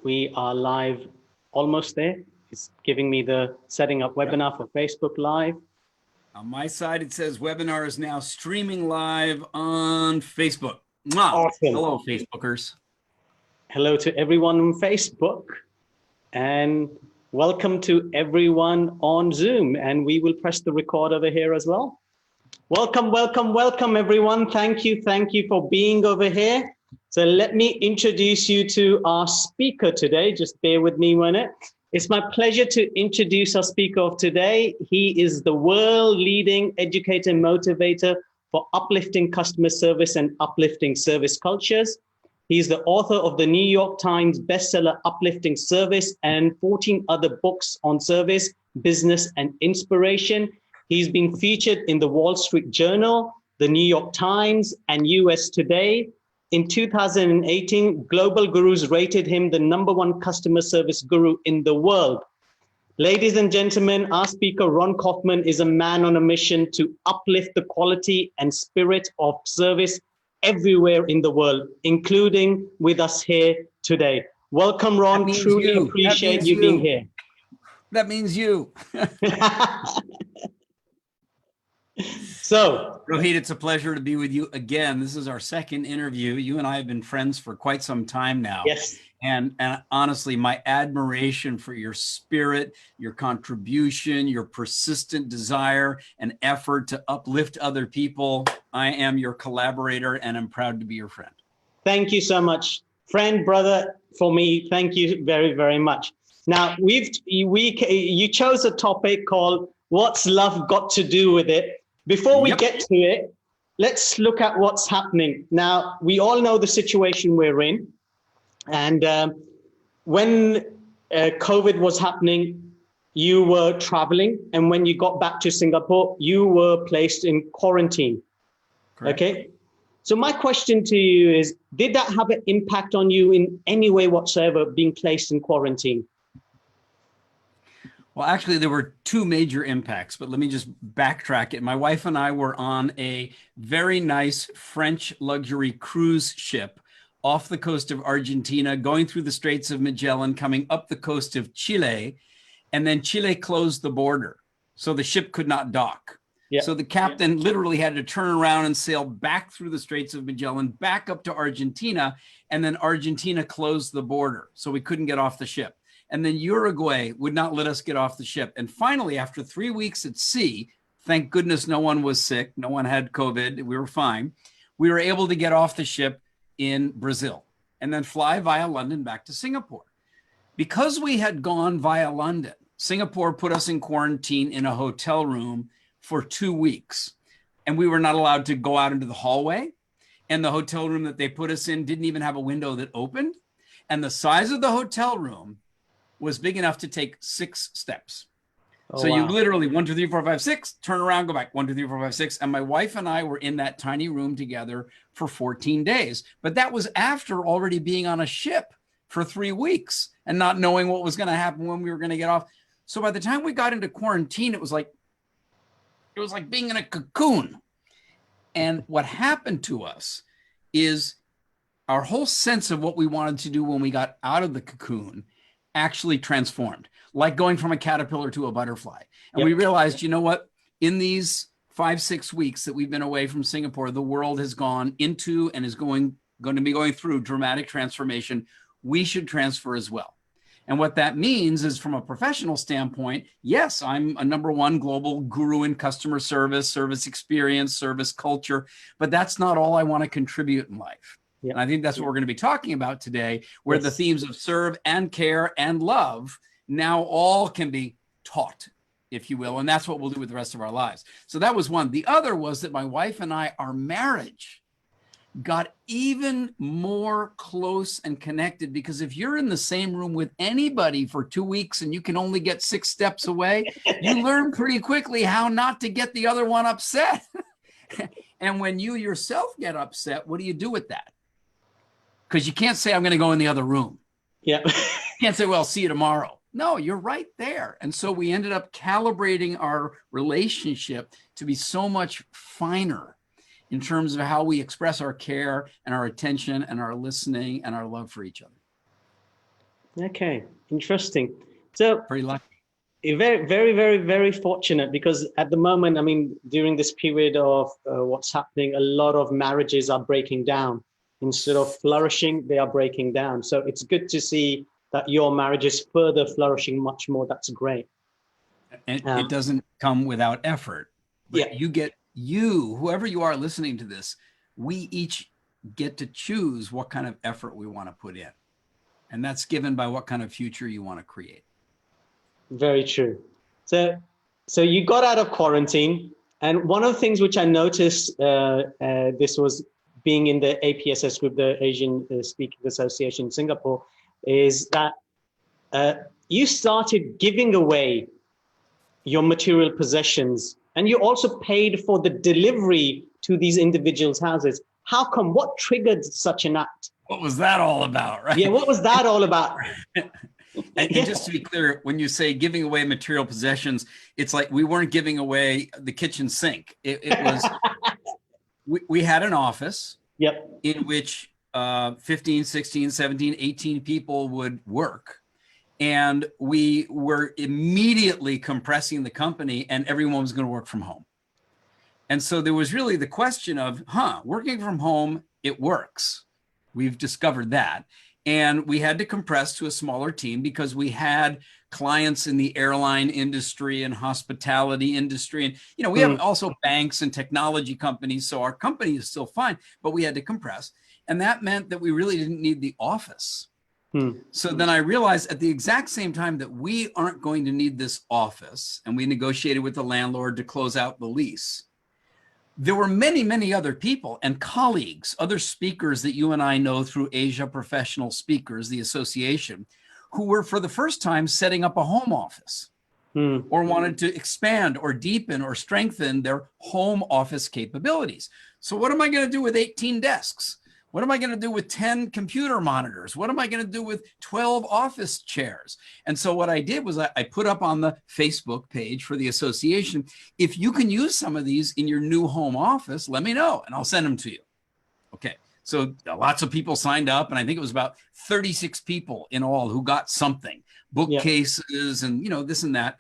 We are live, almost there. It's giving me the setting up webinar for Facebook Live. On my side, it says webinar is now streaming live on Facebook. Mwah. Awesome. Hello, Facebookers. Hello to everyone on Facebook, and welcome to everyone on Zoom. And we will press the record over here as well. Welcome, welcome, welcome, everyone. Thank you for being over here. So let me introduce you to our speaker today. Just bear with me a minute. It's my pleasure to introduce our speaker of today. He is the world-leading educator and motivator for uplifting customer service and uplifting service cultures. He's the author of the New York Times bestseller, Uplifting Service, and 14 other books on service, business, and inspiration. He's been featured in the Wall Street Journal, the New York Times, and US Today. In 2018, Global Gurus rated him the #1 customer service guru in the world. Ladies and gentlemen, our speaker, Ron Kaufman, is a man on a mission to uplift the quality and spirit of service everywhere in the world, including with us here today. Welcome, Ron. Truly appreciate you being here. That means you. So, Rohit, it's a pleasure to be with you again. This is our second interview. You and I have been friends for quite some time now. Yes. And honestly, my admiration for your spirit, your contribution, your persistent desire and effort to uplift other people. I am your collaborator and I'm proud to be your friend. Thank you so much. Friend, brother, for me, thank you very, very much. Now, you chose a topic called What's Love Got to Do with It? Before we get to it, let's look at what's happening. Now, we all know the situation we're in. And when COVID was happening, you were traveling. And when you got back to Singapore, you were placed in quarantine. Correct. Okay. So my question to you is, did that have an impact on you in any way whatsoever, being placed in quarantine? Well, actually, there were two major impacts, but let me just backtrack it. My wife and I were on a very nice French luxury cruise ship off the coast of Argentina, going through the Straits of Magellan, coming up the coast of Chile, and then Chile closed the border, so the ship could not dock. Yep. So the captain literally had to turn around and sail back through the Straits of Magellan, back up to Argentina, and then Argentina closed the border, so we couldn't get off the ship. And then Uruguay would not let us get off the ship. And finally, after 3 weeks at sea, thank goodness no one was sick, no one had COVID, we were fine, we were able to get off the ship in Brazil and then fly via London back to Singapore. Because we had gone via London, Singapore put us in quarantine in a hotel room for 2 weeks. And we were not allowed to go out into the hallway. And the hotel room that they put us in didn't even have a window that opened. And the size of the hotel room was big enough to take 6 steps. Oh, so wow. You literally 1, 2, 3, 4, 5, 6, turn around, go back, 1, 2, 3, 4, 5, 6. And my wife and I were in that tiny room together for 14 days. But that was after already being on a ship for 3 weeks and not knowing what was going to happen when we were going to get off. So by the time we got into quarantine, it was like being in a cocoon. And what happened to us is our whole sense of what we wanted to do when we got out of the cocoon actually transformed, like going from a caterpillar to a butterfly. And we realized, you know what, in these 5-6 weeks that we've been away from Singapore, the world has gone into and is going to be going through dramatic transformation. We should transfer as well. And what that means is, from a professional standpoint, yes, I'm a #1 global guru in customer service, service experience, service culture, but that's not all I want to contribute in life. And I think that's what we're going to be talking about today, where the themes of serve and care and love now all can be taught, if you will. And that's what we'll do with the rest of our lives. So that was one. The other was that my wife and I, our marriage got even more close and connected, because if you're in the same room with anybody for 2 weeks and you can only get 6 steps away, you learn pretty quickly how not to get the other one upset. And when you yourself get upset, what do you do with that? Because you can't say, I'm going to go in the other room. Yeah. You can't say, well, see you tomorrow. No, you're right there. And so we ended up calibrating our relationship to be so much finer in terms of how we express our care and our attention and our listening and our love for each other. Okay, interesting. So Very lucky. very, very, very, very fortunate because at the moment, I mean, during this period of what's happening, a lot of marriages are breaking down. Instead of flourishing, they are breaking down. So it's good to see that your marriage is further flourishing much more. That's great. And it doesn't come without effort, Yeah, but you, whoever you are listening to this, we each get to choose what kind of effort we want to put in. And that's given by what kind of future you want to create. very true. So, so you got out of quarantine, and one of the things which I noticed, this was being in the APSS group, the Asian Speaking Association in Singapore, is that you started giving away your material possessions, and you also paid for the delivery to these individuals' houses. How come? What triggered such an act? What was that all about, right? Yeah, what was that all about? And just to be clear, when you say giving away material possessions, it's like we weren't giving away the kitchen sink. It was, we had an office Yep. in which 15, 16, 17, 18 people would work. And we were immediately compressing the company and everyone was going to work from home. And so there was really the question of, working from home, it works. We've discovered that. And we had to compress to a smaller team because we had clients in the airline industry and hospitality industry. And, you know, we have also banks and technology companies. So our company is still fine, but we had to compress. And that meant that we really didn't need the office. So then I realized at the exact same time that we aren't going to need this office, and we negotiated with the landlord to close out the lease, there were many, many other people and colleagues, other speakers that you and I know through Asia Professional Speakers, the association, who were for the first time setting up a home office or wanted to expand or deepen or strengthen their home office capabilities. So what am I going to do with 18 desks? What am I going to do with 10 computer monitors? What am I going to do with 12 office chairs? And so what I did was I put up on the Facebook page for the association, if you can use some of these in your new home office, let me know and I'll send them to you. Okay. So lots of people signed up, and I think it was about 36 people in all who got something, bookcases and, you know, this and that.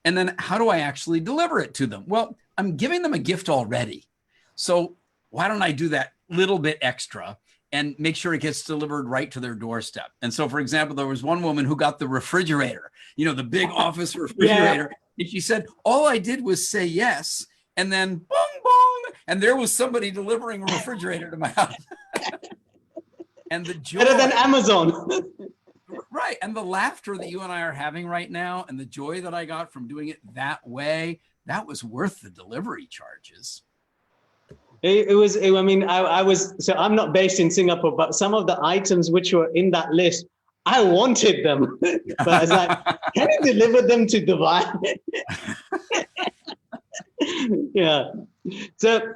And then how do I actually deliver it to them? Well, I'm giving them a gift already. So why don't I do that little bit extra and make sure it gets delivered right to their doorstep? And so, for example, there was one woman who got the refrigerator, you know, the big office refrigerator. And she said, all I did was say yes. And then bong, bong. And there was somebody delivering a refrigerator to my house. And the joy. Better than Amazon. Right. And the laughter that you and I are having right now and the joy that I got from doing it that way, that was worth the delivery charges. It was, I mean, I was, so I'm not based in Singapore, but some of the items which were in that list, I wanted them. But I was like, can you deliver them to Dubai? Yeah. So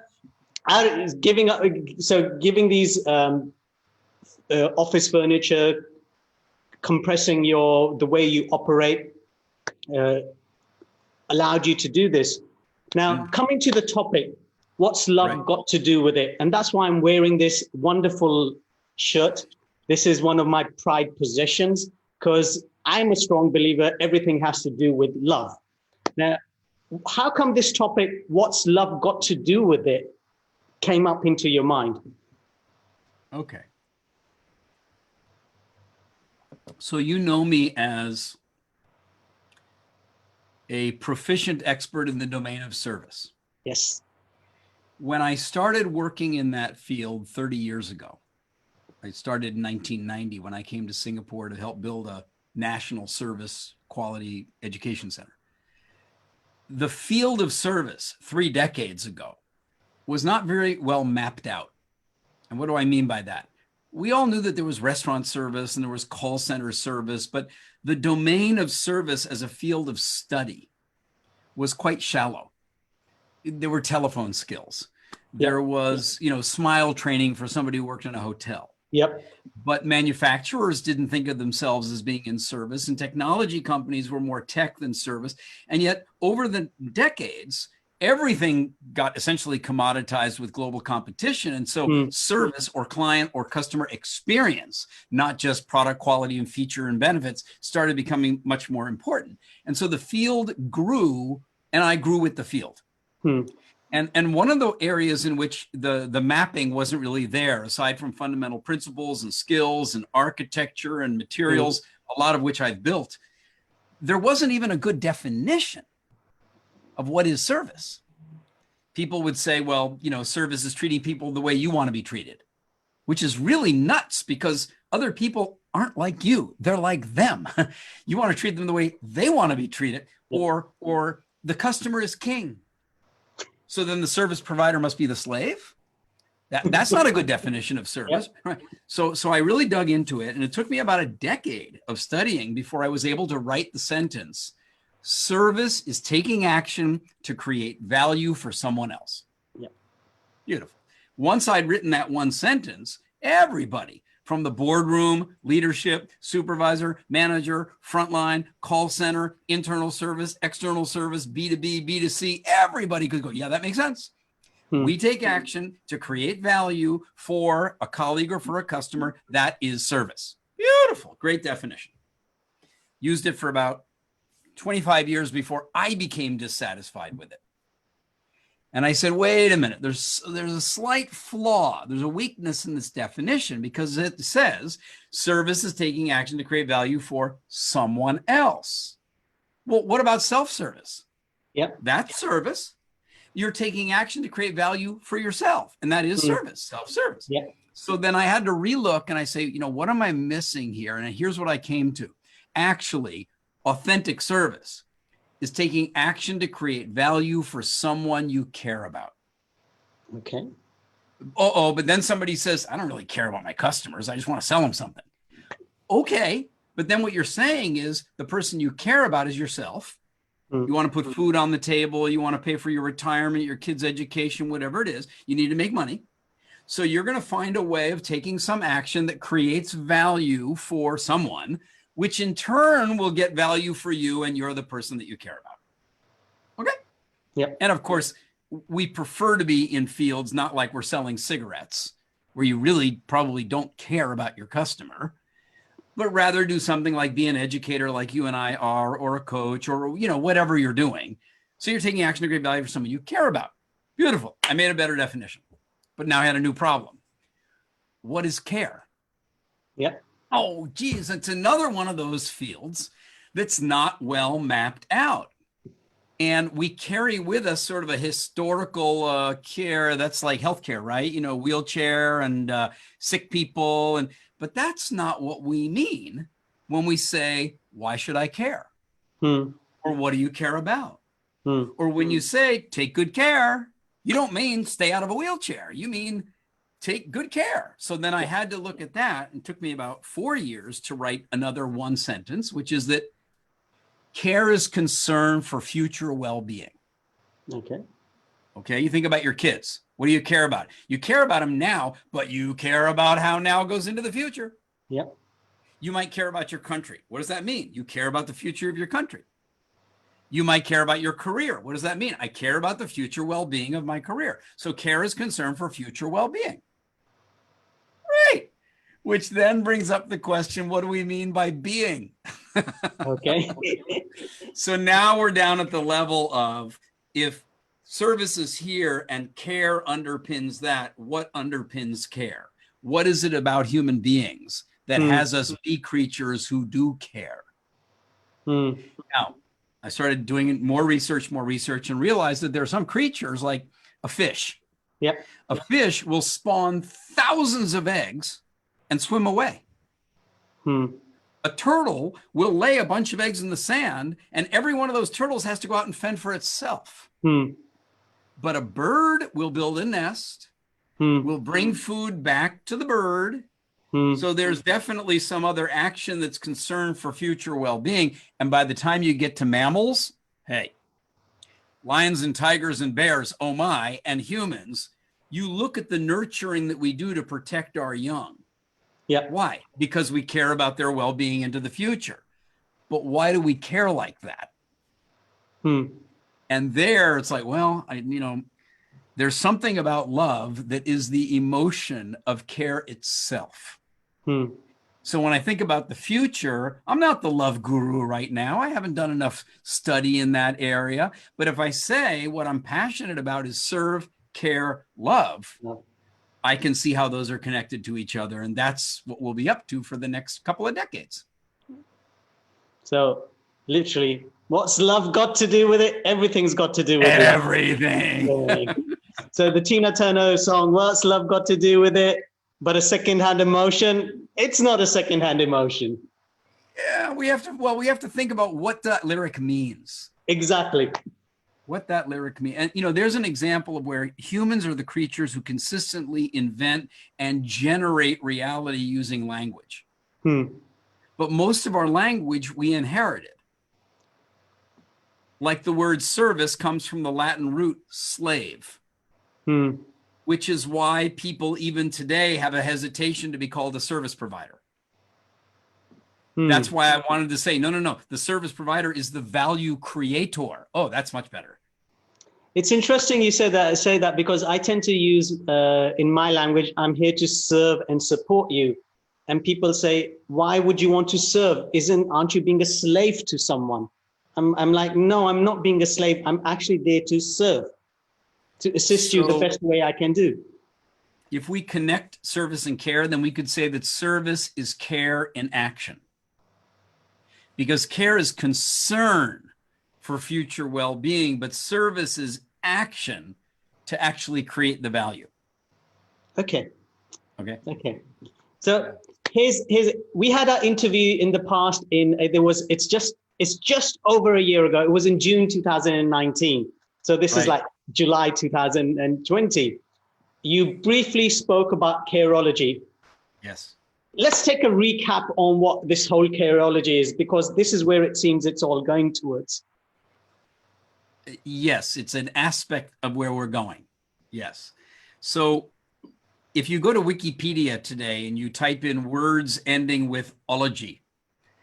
giving these office furniture, compressing the way you operate, allowed you to do this. Now, coming to the topic, what's love got to do with it? And that's why I'm wearing this wonderful shirt. This is one of my pride possessions because I'm a strong believer everything has to do with love. Now, how come this topic, what's love got to do with it, came up into your mind? Okay. So you know me as a proficient expert in the domain of service. Yes. When I started working in that field 30 years ago, I started in 1990 when I came to Singapore to help build a national service quality education center. The field of service 3 decades ago was not very well mapped out. And what do I mean by that? We all knew that there was restaurant service and there was call center service, but the domain of service as a field of study was quite shallow. There were telephone skills. There was, you know, smile training for somebody who worked in a hotel. Yep. But manufacturers didn't think of themselves as being in service, and technology companies were more tech than service. And yet over the decades, everything got essentially commoditized with global competition. And so service or client or customer experience, not just product quality and feature and benefits, started becoming much more important. And so the field grew, and I grew with the field. And one of the areas in which the mapping wasn't really there, aside from fundamental principles and skills and architecture and materials, a lot of which I've built, there wasn't even a good definition of what is service. People would say, well, service is treating people the way you want to be treated, which is really nuts because other people aren't like you. They're like them. You want to treat them the way they want to be treated, or the customer is king. So then the service provider must be the slave? That's not a good definition of service. Right? So I really dug into it, and it took me about a decade of studying before I was able to write the sentence, service is taking action to create value for someone else. Beautiful. Once I'd written that one sentence, everybody from the boardroom, leadership, supervisor, manager, frontline, call center, internal service, external service, B2B, B2C, everybody could go, yeah, that makes sense. We take action to create value for a colleague or for a customer. That is service. Beautiful. Great definition. Used it for about 25 years before I became dissatisfied with it. And I said, wait a minute, there's a slight flaw. There's a weakness in this definition because it says service is taking action to create value for someone else. Well, what about self-service? That's service. You're taking action to create value for yourself. And that is service, self-service. So then I had to relook and I say, what am I missing here? And here's what I came to. Actually, authentic service is taking action to create value for someone you care about. Okay. But then somebody says, I don't really care about my customers. I just want to sell them something. Okay. But then what you're saying is the person you care about is yourself. You want to put food on the table. You want to pay for your retirement, your kids' education, whatever it is. You need to make money. So you're going to find a way of taking some action that creates value for someone, which in turn will get value for you and you're the person that you care about. Okay? And of course, we prefer to be in fields not like we're selling cigarettes, where you really probably don't care about your customer, but rather do something like be an educator like you and I are, or a coach, or whatever you're doing. So you're taking action to create value for someone you care about. Beautiful. I made a better definition, but now I had a new problem. What is care? Oh, geez, it's another one of those fields that's not well mapped out. And we carry with us sort of a historical care that's like healthcare, right? Wheelchair and sick people. But that's not what we mean when we say, why should I care? Or what do you care about? Or when you say, take good care, you don't mean stay out of a wheelchair. You mean take good care. So then I had to look at that, and it took me about 4 years to write another one sentence, which is that care is concern for future well-being. Okay. You think about your kids. What do you care about? You care about them now, but you care about how now goes into the future. You might care about your country. What does that mean? You care about the future of your country. You might care about your career. What does that mean? I care about the future well-being of my career. So care is concern for future well-being. Right. Which then brings up the question, what do we mean by being? Okay. So now we're down at the level of, if service is here and care underpins that, what underpins care? What is it about human beings that has us be creatures who do care? Now, I started doing more research, and realized that there are some creatures like a fish. A fish will spawn thousands of eggs and swim away. A turtle will lay a bunch of eggs in the sand, and every one of those turtles has to go out and fend for itself. But a bird will build a nest, will bring food back to the bird. So there's definitely some other action that's concerned for future well-being. And by the time you get to mammals, hey, lions and tigers and bears, oh my, and humans, you look at the nurturing that we do to protect our young. Why? Because we care about their well-being into the future. But why do we care like that? And And there it's like, well, there's something about love that is the emotion of care itself. Hmm. So when I think about the future, I'm not the love guru right now. I haven't done enough study in that area. But if I say what I'm passionate about is serve, care, love, No. I can see how those are connected to each other. And that's what we'll be up to for the next couple of decades. So literally, what's love got to do with it? Everything's got to do with everything. Love. So the Tina Turner song, what's love got to do with it? But a secondhand emotion, it's not a secondhand emotion. Yeah, we have to think about what that lyric means. Exactly. What that lyric means. And, there's an example of where humans are the creatures who consistently invent and generate reality using language. But most of our language we inherited. Like the word service comes from the Latin root slave. Which is why people even today have a hesitation to be called a service provider. That's why I wanted to say, no. The service provider is the value creator. Oh, that's much better. It's interesting you say that because I tend to use in my language, I'm here to serve and support you. And people say, why would you want to serve? Aren't you being a slave to someone? I'm like, no, I'm not being a slave. I'm actually there to serve, to assist you the best way I can do. If we connect service and care, then we could say that service is care in action. Because care is concern for future well-being, but service is action to actually create the value. Okay. So we had our interview in the past it's just over a year ago. It was in June 2019. So this is like July 2020. You briefly spoke about careology. Yes. Let's take a recap on what this whole careology is, because this is where it seems it's all going towards. Yes, it's an aspect of where we're going. Yes. So if you go to Wikipedia today and you type in words ending with ology,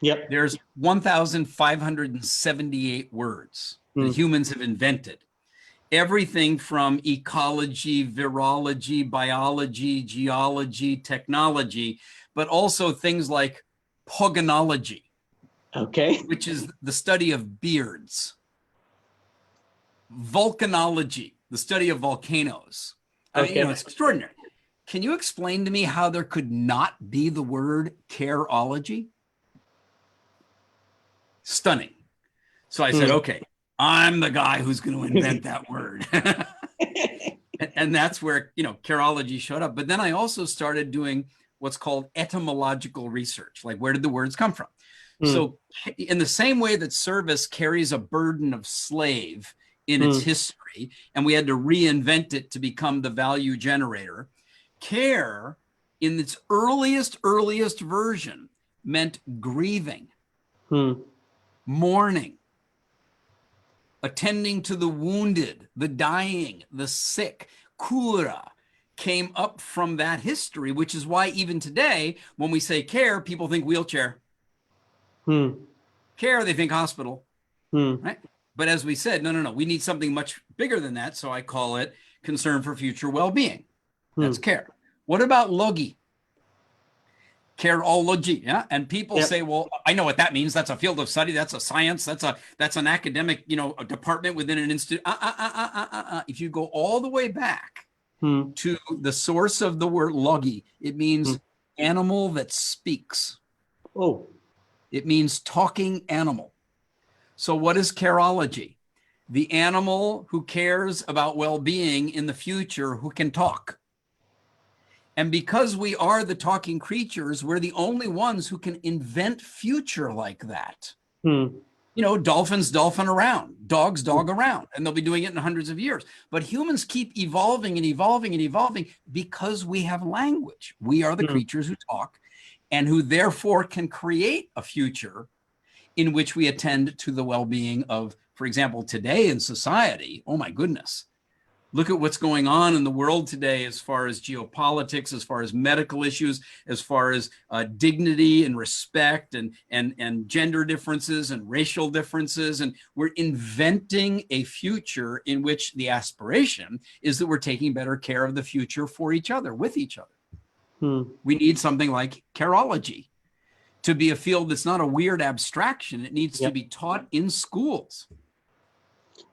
there's 1,578 words that humans have invented. Everything from ecology, virology, biology, geology, technology, but also things like pogonology, which is the study of beards. Volcanology, the study of volcanoes. I mean, it's extraordinary. Can you explain to me how there could not be the word careology? Stunning. So I said, okay, I'm the guy who's going to invent that word. And that's where, careology showed up. But then I also started doing what's called etymological research. Like, where did the words come from? So in the same way that service carries a burden of slave in its history, and we had to reinvent it to become the value generator, care in its earliest version meant grieving, mourning, attending to the wounded, the dying, the sick. Cura came up from that history, which is why even today, when we say care, people think wheelchair. Care, they think hospital. Right? But as we said, no, we need something much bigger than that. So I call it concern for future well-being. That's care. What about logi? Careology, yeah. And people say, well, I know what that means. That's a field of study. That's a science. That's an academic, a department within an institute. If you go all the way back to the source of the word logi, it means animal that speaks. Oh, it means talking animal. So what is careology? The animal who cares about well-being in the future, who can talk. And because we are the talking creatures, we're the only ones who can invent future like that. Dolphins dolphin around, dogs dog around, and they'll be doing it in hundreds of years. But humans keep evolving and evolving and evolving because we have language. We are the creatures who talk and who therefore can create a future in which we attend to the well-being of, for example, today in society. Oh my goodness. Look at what's going on in the world today as far as geopolitics, as far as medical issues, as far as dignity and respect and gender differences and racial differences. And we're inventing a future in which the aspiration is that we're taking better care of the future for each other, with each other. We need something like careology to be a field that's not a weird abstraction. It needs to be taught in schools.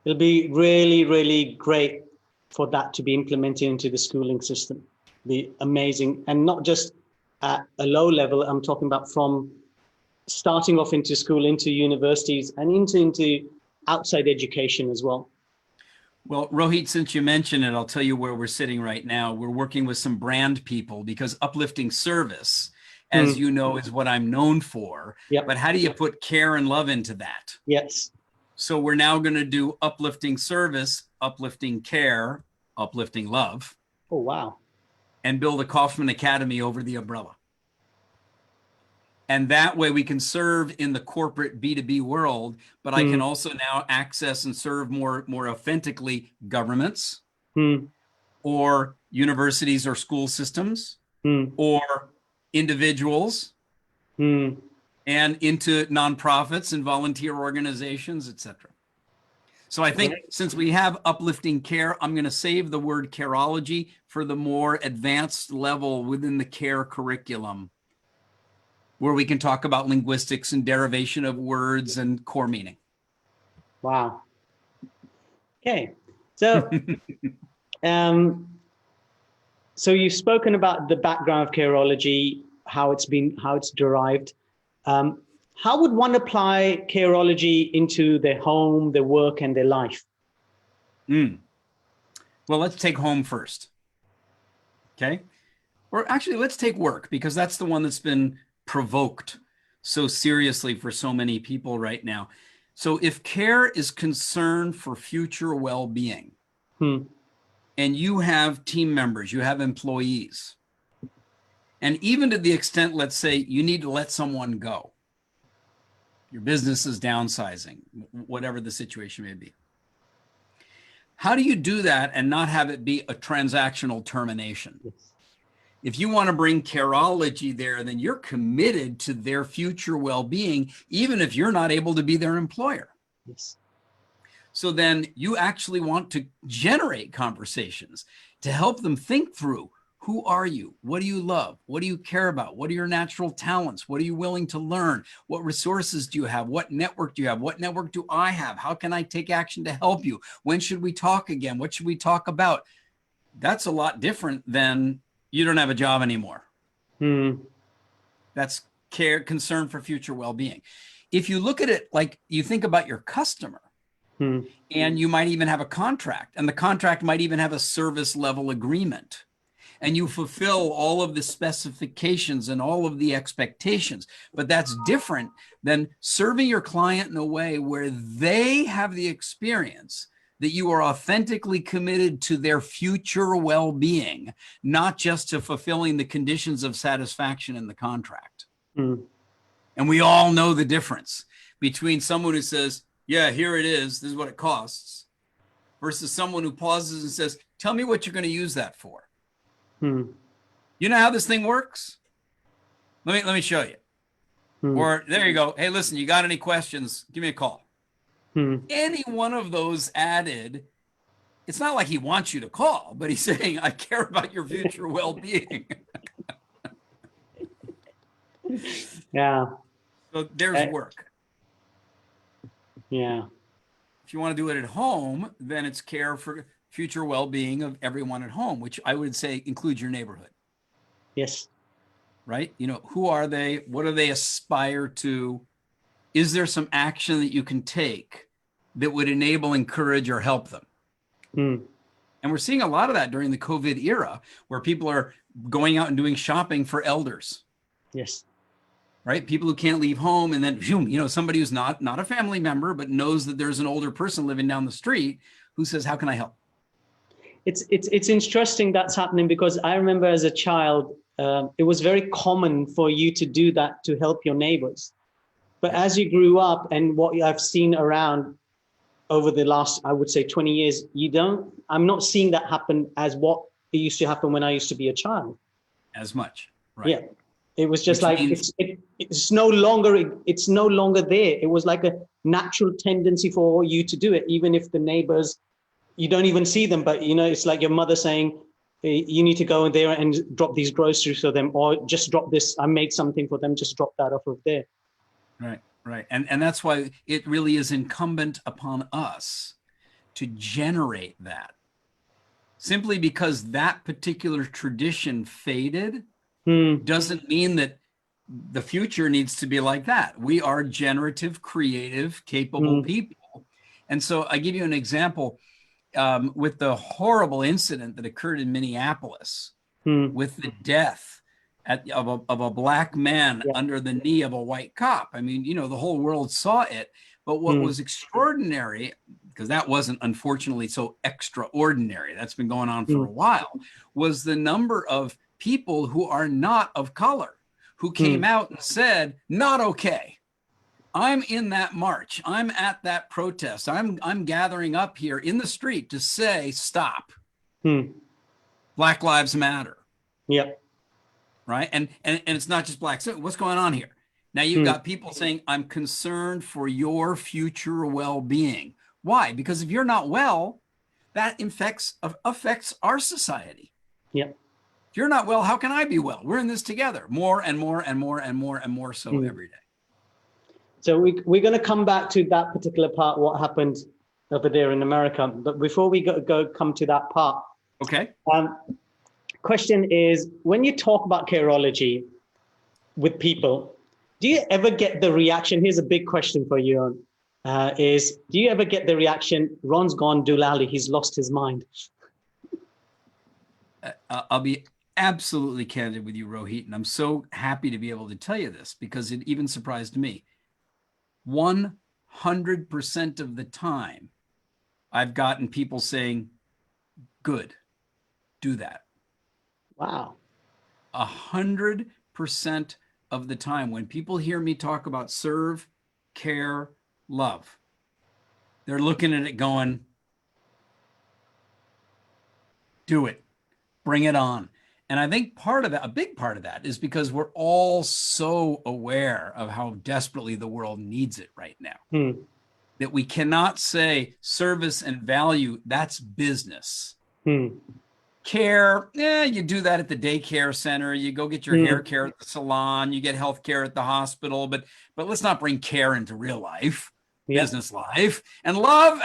It'll be really, really great for that to be implemented into the schooling system. Be amazing. And not just at a low level, I'm talking about from starting off into school, into universities, and into outside education as well. Well, Rohit, since you mentioned it, I'll tell you where we're sitting right now. We're working with some brand people because uplifting service, as you know, is what I'm known for. But how do you put care and love into that? Yes. So we're now going to do uplifting service, uplifting care, uplifting love. Oh, wow. And build a Kaufman Academy over the umbrella. And that way we can serve in the corporate B2B world, but I can also now access and serve more authentically governments or universities or school systems or individuals and into nonprofits and volunteer organizations, etc. So I think since we have uplifting care, I'm going to save the word careology for the more advanced level within the care curriculum, where we can talk about linguistics and derivation of words and core meaning. Wow. Okay. So, so you've spoken about the background of careology, how it's derived. How would one apply careology into their home, their work, and their life? Well, let's take home first. Okay. Or actually, let's take work, because that's the one that's been provoked so seriously for so many people right now. So if care is concern for future well-being, and you have team members, you have employees, and even to the extent, let's say, you need to let someone go, your business is downsizing, whatever the situation may be. How do you do that and not have it be a transactional termination? Yes. If you want to bring careology there, then you're committed to their future well-being, even if you're not able to be their employer. Yes. So then you actually want to generate conversations to help them think through, who are you? What do you love? What do you care about? What are your natural talents? What are you willing to learn? What resources do you have? What network do you have? What network do I have? How can I take action to help you? When should we talk again? What should we talk about? That's a lot different than you don't have a job anymore. That's care, concern for future well-being. If you look at it like you think about your customer, and you might even have a contract, and the contract might even have a service level agreement, and you fulfill all of the specifications and all of the expectations. But that's different than serving your client in a way where they have the experience that you are authentically committed to their future well-being, not just to fulfilling the conditions of satisfaction in the contract. And we all know the difference between someone who says, yeah, here it is, this is what it costs, versus someone who pauses and says, tell me what you're going to use that for. You know how this thing works? Let me show you. Or there you go. Hey, listen, you got any questions? Give me a call. Any one of those added, it's not like he wants you to call, but he's saying, I care about your future well-being. Yeah. So there's work. Yeah. If you want to do it at home, then it's care for future well-being of everyone at home, which I would say includes your neighborhood. Yes. Right? You know, who are they? What do they aspire to? Is there some action that you can take that would enable, encourage, or help them? And we're seeing a lot of that during the COVID era, where people are going out and doing shopping for elders. Yes. Right? People who can't leave home, and then, you know, somebody who's not a family member, but knows that there's an older person living down the street who says, how can I help? It's interesting that's happening, because I remember as a child, it was very common for you to do that, to help your neighbors. But as you grew up, and what I've seen around, over the last, I would say 20 years, I'm not seeing that happen as what it used to happen when I used to be a child. As much, right? Yeah. It was just Which like, means, it's no longer there. It was like a natural tendency for you to do it, even if the neighbors, you don't even see them, but it's like your mother saying, you need to go in there and drop these groceries for them, or just drop this, I made something for them, just drop that off of there. right, right. And that's why it really is incumbent upon us to generate that. Simply because that particular tradition faded doesn't mean that the future needs to be like that. We are generative, creative, capable people. And so I give you an example with the horrible incident that occurred in Minneapolis with the death of a black man under the knee of a white cop. I mean, the whole world saw it. But what was extraordinary, because that wasn't unfortunately so extraordinary, that's been going on for a while, was the number of people who are not of color who came out and said, not okay. I'm in that march. I'm at that protest. I'm gathering up here in the street to say, stop. Black Lives Matter. Yep. Right. And it's not just black. So what's going on here? Now you've got people saying, I'm concerned for your future well-being. Why? Because if you're not well, that affects our society. Yep. If you're not well, how can I be well? We're in this together, more and more and more and more and more so every day. So we're going to come back to that particular part, what happened over there in America. But before we come to that part, okay. Question is, when you talk about careology with people, do you ever get the reaction? Here's a big question for you, do you ever get the reaction, Ron's gone doolally, he's lost his mind? I'll be absolutely candid with you, Rohit, and I'm so happy to be able to tell you this because it even surprised me. 100% of the time, I've gotten people saying, good, do that. Wow. 100% of the time, when people hear me talk about serve, care, love, they're looking at it going, do it, bring it on. And I think a big part of that is because we're all so aware of how desperately the world needs it right now, that we cannot say service and value, that's business. Care, you do that at the daycare center, you go get your hair care at the salon, you get health care at the hospital, but let's not bring care into real life, business life. And love,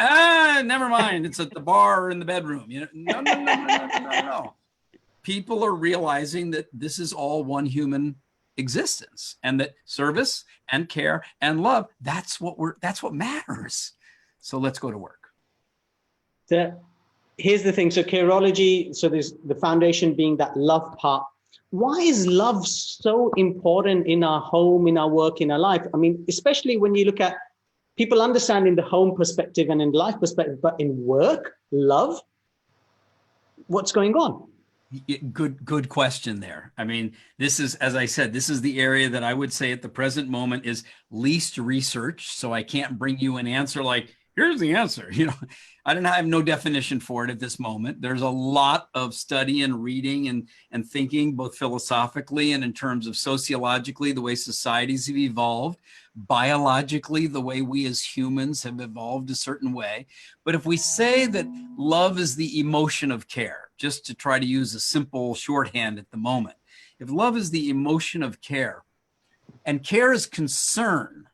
never mind, it's at the bar or in the bedroom. No. People are realizing that this is all one human existence, and that service and care and love, that's what matters. So let's go to work. Here's the thing. So careology, so there's the foundation being that love part. Why is love so important in our home, in our work, in our life? I mean, especially when you look at people understanding the home perspective and in life perspective, but in work, love, what's going on? Good question there. I mean, this is, as I said, this is the area that I would say at the present moment is least researched. So I can't bring you an answer like, here's the answer. I have no definition for it at this moment. There's a lot of study and reading and thinking, both philosophically and in terms of sociologically, the way societies have evolved, biologically, the way we as humans have evolved a certain way. But if we say that love is the emotion of care, just to try to use a simple shorthand at the moment, if love is the emotion of care and care is concern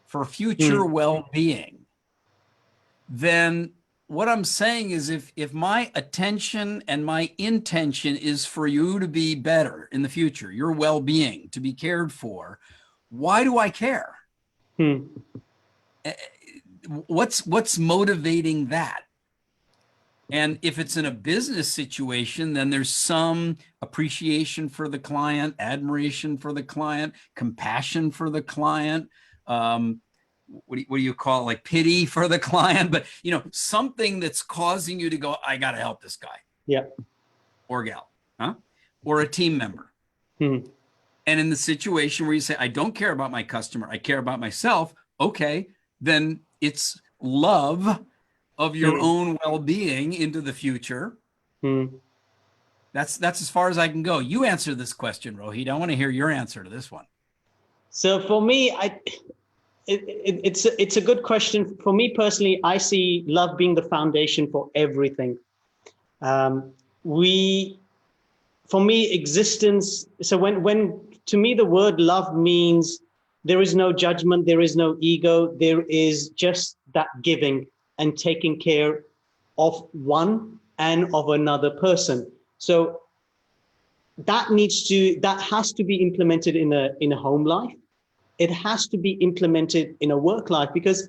for future well-being, then what I'm saying is if my attention and my intention is for you to be better in the future, your well-being, to be cared for, why do I care? What's motivating that? And if it's in a business situation, then there's some appreciation for the client, admiration for the client, compassion for the client, what do you call it? Like pity for the client, but something that's causing you to go, I got to help this guy, or gal, or a team member. And in the situation where you say, I don't care about my customer, I care about myself. Okay, then it's love of your own well-being into the future. That's as far as I can go. You answer this question, Rohit. I want to hear your answer to this one. So for me, it's a good question. For me personally, I see love being the foundation for everything. For me, existence. So when to me, the word love means there is no judgment, there is no ego, there is just that giving and taking care of one and of another person. So that has to be implemented in a home life. It has to be implemented in a work life, because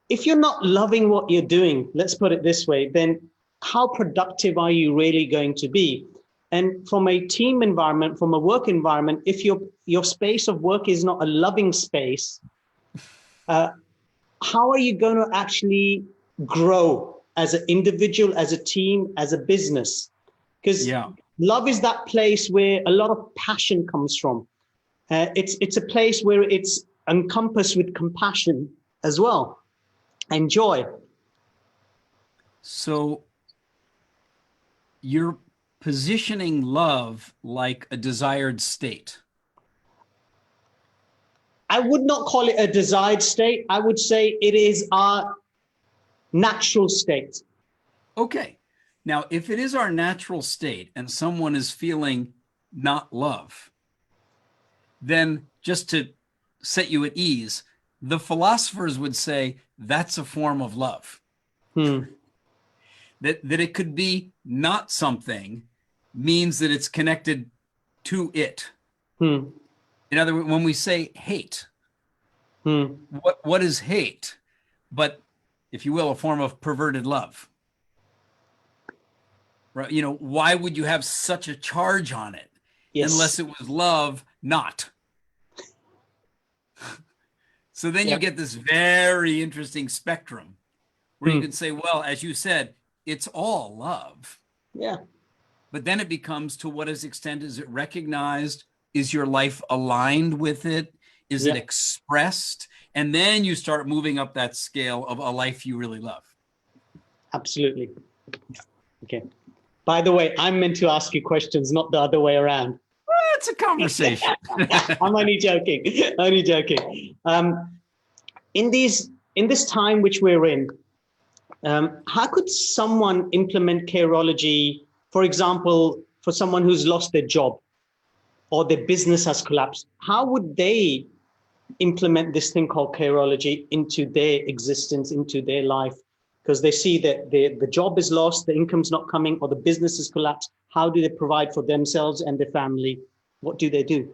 if you're not loving what you're doing, let's put it this way, then how productive are you really going to be? And from a team environment, from a work environment, if your space of work is not a loving space, how are you going to actually grow as an individual, as a team, as a business? Because love is that place where a lot of passion comes from. It's a place where it's encompassed with compassion as well and joy. So you're positioning love like a desired state. I would not call it a desired state. I would say it is our natural state. Okay. Now, if it is our natural state and someone is feeling not love, then just to set you at ease, the philosophers would say that's a form of love. That it could be not something means that it's connected to it. In other words, when we say hate, what is hate? But, if you will, a form of perverted love. Right? You know, why would you have such a charge on it? Yes. Unless it was love, not. So then you get this very interesting spectrum where you can say, well, as you said, it's all love. Yeah. But then it becomes, to what extent is it recognized? Is your life aligned with it? Is it expressed? And then you start moving up that scale of a life you really love. Absolutely. Okay. By the way, I'm meant to ask you questions, not the other way around. Well, it's a conversation. I'm only joking. Only joking. In this time which we're in, how could someone implement careology, for example, for someone who's lost their job or their business has collapsed? How would they implement this thing called careology into their existence, into their life? Because they see that the job is lost, the income's not coming, or the business is collapsed. How do they provide for themselves and their family? What do they do?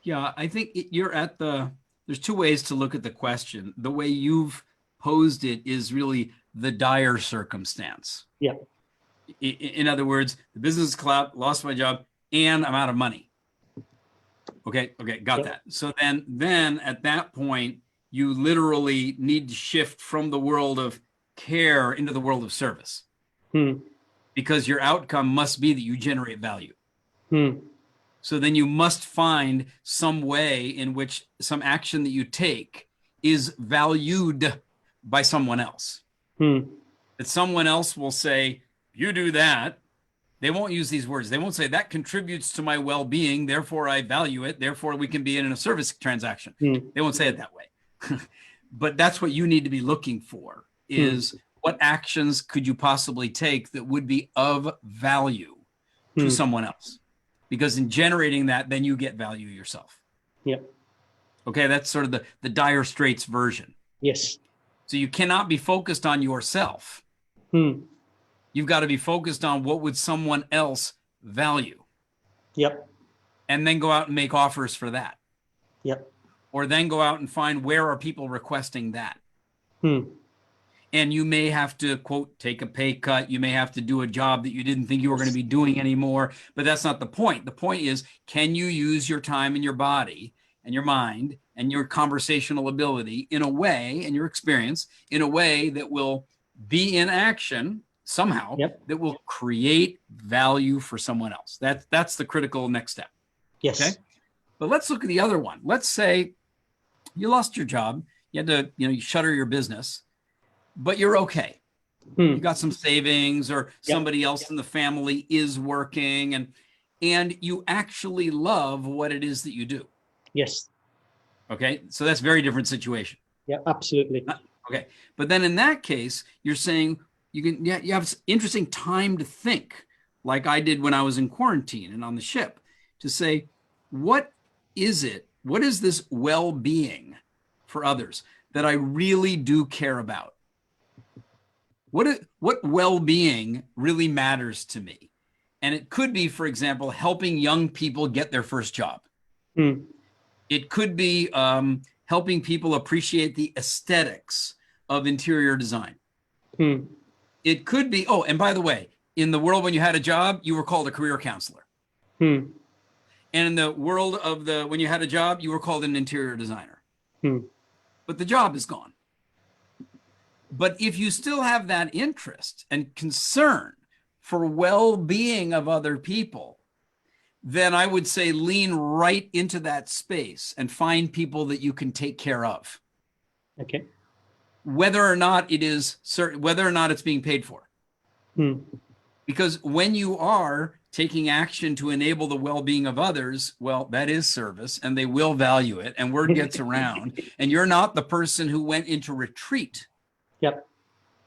Yeah, I think there's two ways to look at the question. The way you've posed it is really the dire circumstance. Yeah. In other words, the business collapsed, lost my job, and I'm out of money. Okay, got that. So then at that point, you literally need to shift from the world of care into the world of service. Because your outcome must be that you generate value. So then you must find some way in which some action that you take is valued by someone else. That someone else will say, you do that. They won't use these words. They won't say that contributes to my well-being, therefore I value it, therefore we can be in a service transaction. They won't say it that way. But that's what you need to be looking for, is what actions could you possibly take that would be of value to someone else? Because in generating that, then you get value yourself. Yep. Okay, that's sort of the dire straits version. Yes. So you cannot be focused on yourself. You've got to be focused on what would someone else value. Yep. And then go out and make offers for that. Yep. Or then go out and find where are people requesting that. And you may have to, quote, take a pay cut. You may have to do a job that you didn't think you were going to be doing anymore. But that's not the point. The point is, can you use your time and your body and your mind and your conversational ability in a way, and your experience, in a way that will be in action somehow, that will create value for someone else. That's the critical next step. Yes. Okay. But let's look at the other one. Let's say you lost your job. You had to, you shutter your business. but you're okay. You got some savings, or somebody Yep. else in the family is working, and you actually love what it is that you do. Yes. Okay. So that's a very different situation. Yeah, absolutely. Okay. But then in that case, you're saying you have interesting time to think, like I did when I was in quarantine and on the ship, to say, what is it? What is this well-being for others that I really do care about? What well-being really matters to me? And it could be, for example, helping young people get their first job. It could be helping people appreciate the aesthetics of interior design. It could be, oh, and by the way, in the world when you had a job, you were called a career counselor. And in the world of when you had a job, you were called an interior designer. But the job is gone. But if you still have that interest and concern for well-being of other people, then I would say lean right into that space and find people that you can take care of. Okay. Whether or not whether or not it's being paid for. Because when you are taking action to enable the well-being of others, well, that is service, and they will value it, and word gets around. And you're not the person who went into retreat. Yep.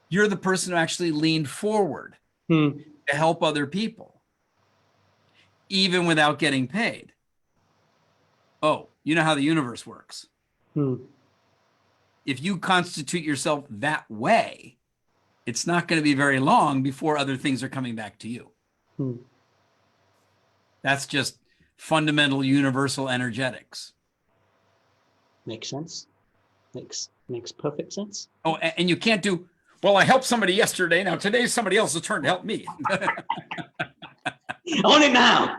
You're the person who actually leaned forward to help other people, even without getting paid. Oh, you know how the universe works. If you constitute yourself that way, it's not going to be very long before other things are coming back to you. That's just fundamental universal energetics. Makes sense. Makes perfect sense. Oh, and you can't do, well, I helped somebody yesterday. Now today's somebody else's turn to help me. On it now.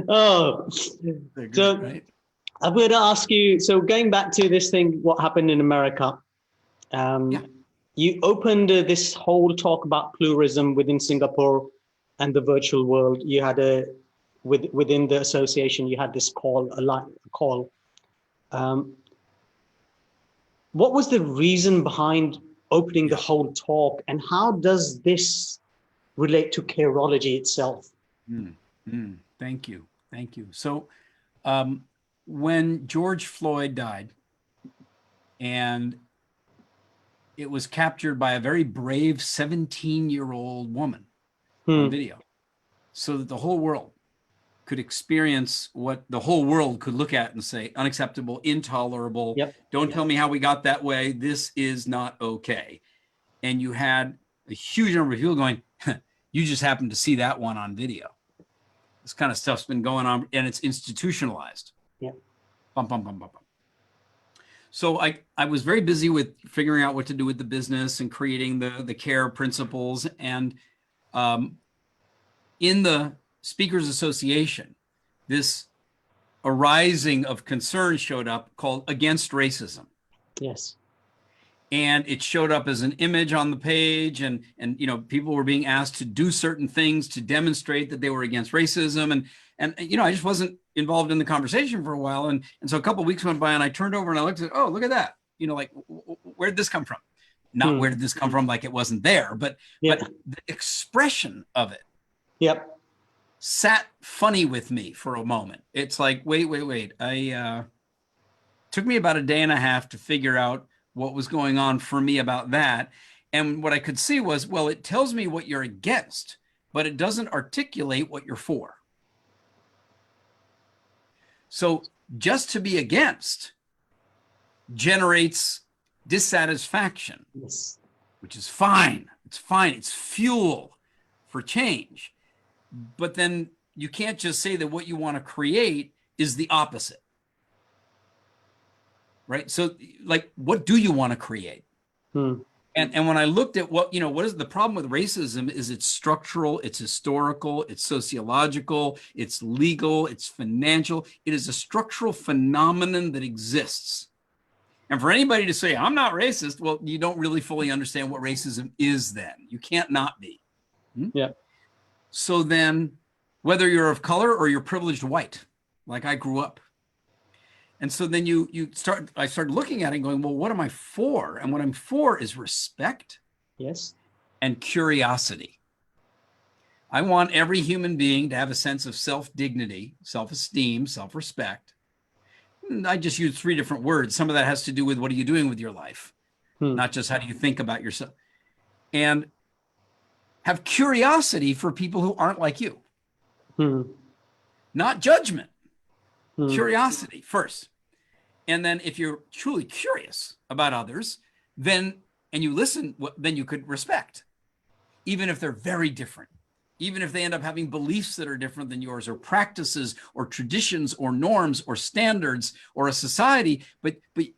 Oh, so right? I'm going to ask you, so going back to this thing, what happened in America, you opened this whole talk about pluralism within Singapore and the virtual world. You had within the association, you had this call. What was the reason behind opening the whole talk, and how does this relate to careology itself? Thank you. So when George Floyd died, and it was captured by a very brave 17-year-old woman on video, so that the whole world could experience what the whole world could look at and say, unacceptable, intolerable. Don't tell me how we got that way. This is not okay. And you had a huge number of people going, you just happened to see that one on video. This kind of stuff's been going on, and it's institutionalized. Bum, bum, bum, bum, bum. So I was very busy with figuring out what to do with the business and creating the CARE principles. And in the Speakers Association, this arising of concern showed up called Against Racism. Yes. And it showed up as an image on the page, and you know, people were being asked to do certain things to demonstrate that they were against racism. And you know, I just wasn't involved in the conversation for a while. And so a couple of weeks went by, and I turned over and I looked at, oh, look at that. You know, like, where did this come from? Not where did this come from, like it wasn't there, but the expression of it sat funny with me for a moment. It's like, wait. I took me about a day and a half to figure out what was going on for me about that. And what I could see was, well, it tells me what you're against, but it doesn't articulate what you're for. So just to be against generates dissatisfaction, which is fine. It's fine. It's fuel for change. But then you can't just say that what you want to create is the opposite. Right? So, like, what do you want to create? And when I looked at what is the problem with racism is it's structural, it's historical, it's sociological, it's legal, it's financial. It is a structural phenomenon that exists. And for anybody to say, I'm not racist, well, you don't really fully understand what racism is then. You can't not be. So then, whether you're of color or you're privileged white, like I grew up, And so then I started looking at it and going, well, what am I for? And what I'm for is respect. Yes. And curiosity. I want every human being to have a sense of self-dignity, self-esteem, self-respect. I just use 3 different words. Some of that has to do with what are you doing with your life, not just how do you think about yourself. And have curiosity for people who aren't like you. Not judgment, curiosity first. And then if you're truly curious about others, then, and you listen, then you could respect, even if they're very different, even if they end up having beliefs that are different than yours, or practices or traditions or norms or standards or a society. But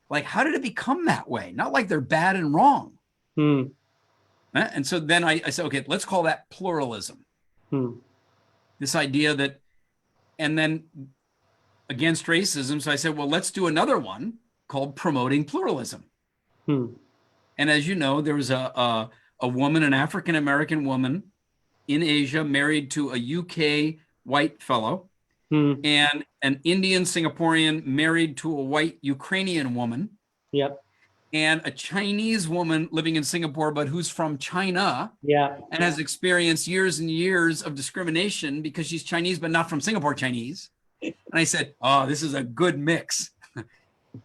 like, how did it become that way? Not like they're bad and wrong. And so then I said, okay, let's call that pluralism. This idea that, and then against racism. So I said, well, let's do another one called promoting pluralism. And as you know, there was a woman, an African-American woman in Asia, married to a UK white fellow, and an Indian Singaporean married to a white Ukrainian woman. Yep. And a Chinese woman living in Singapore, but who's from China. Yeah. And has experienced years and years of discrimination because she's Chinese, but not from Singapore Chinese. And I said, oh, this is a good mix.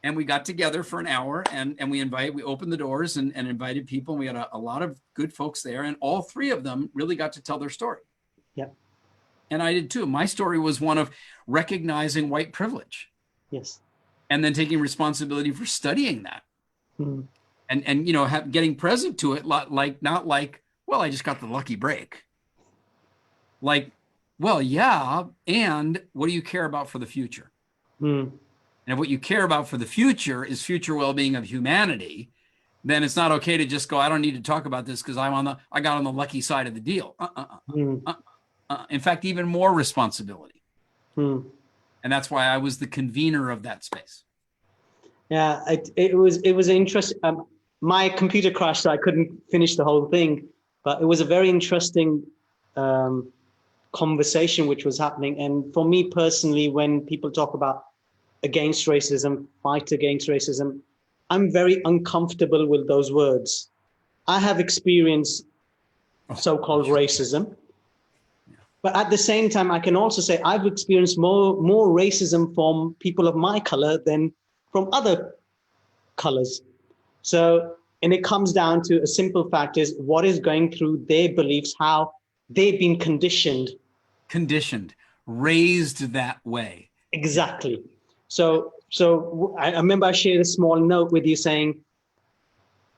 And we got together for an hour and we opened the doors and invited people. And we had a lot of good folks there. And all 3 of them really got to tell their story. Yep. And I did too. My story was one of recognizing white privilege. Yes. And then taking responsibility for studying that. And you know, getting present to it, like, not like, well, I just got the lucky break. Like, well, yeah. And what do you care about for the future? And if what you care about for the future is future well-being of humanity, then it's not okay to just go, I don't need to talk about this because I got on the lucky side of the deal. In fact, even more responsibility. And that's why I was the convener of that space. Yeah, it was interesting. My computer crashed, so I couldn't finish the whole thing, but it was a very interesting conversation which was happening. And for me personally, when people talk about against racism, fight against racism, I'm very uncomfortable with those words. I have experienced so-called racism, but at the same time, I can also say I've experienced more racism from people of my color than from other colors. So, and it comes down to a simple fact is what is going through their beliefs, how they've been conditioned, raised that way. Exactly. So I remember I shared a small note with you saying,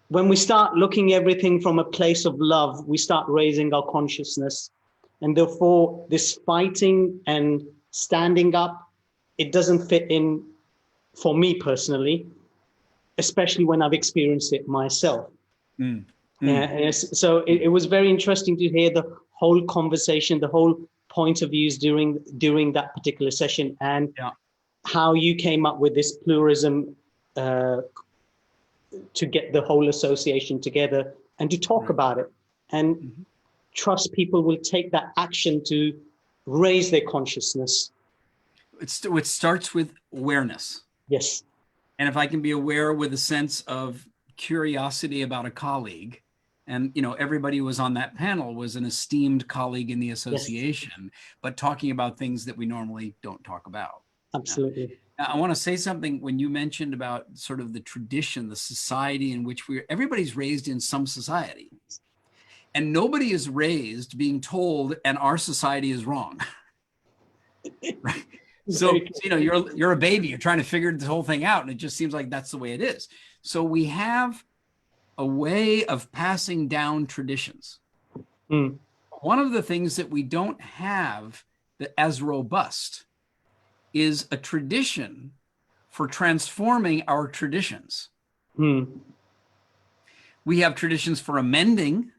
when we start looking everything from a place of love, we start raising our consciousness. And therefore, this fighting and standing up, it doesn't fit in for me personally, especially when I've experienced it myself. So it was very interesting to hear the whole conversation, the whole point of views during that particular session, and how you came up with this pluralism to get the whole association together and to talk about it and trust people will take that action to raise their consciousness. It starts with awareness. Yes. And if I can be aware with a sense of curiosity about a colleague, and you know, everybody who was on that panel was an esteemed colleague in the association, but talking about things that we normally don't talk about. Absolutely. Now, I want to say something when you mentioned about sort of the tradition, the society in which everybody's raised in some society. And nobody is raised being told, and our society is wrong. Right? So, you know, you're a baby, you're trying to figure this whole thing out, and it just seems like that's the way it is. So we have a way of passing down traditions. One of the things that we don't have that as robust is a tradition for transforming our traditions. We have traditions for amending,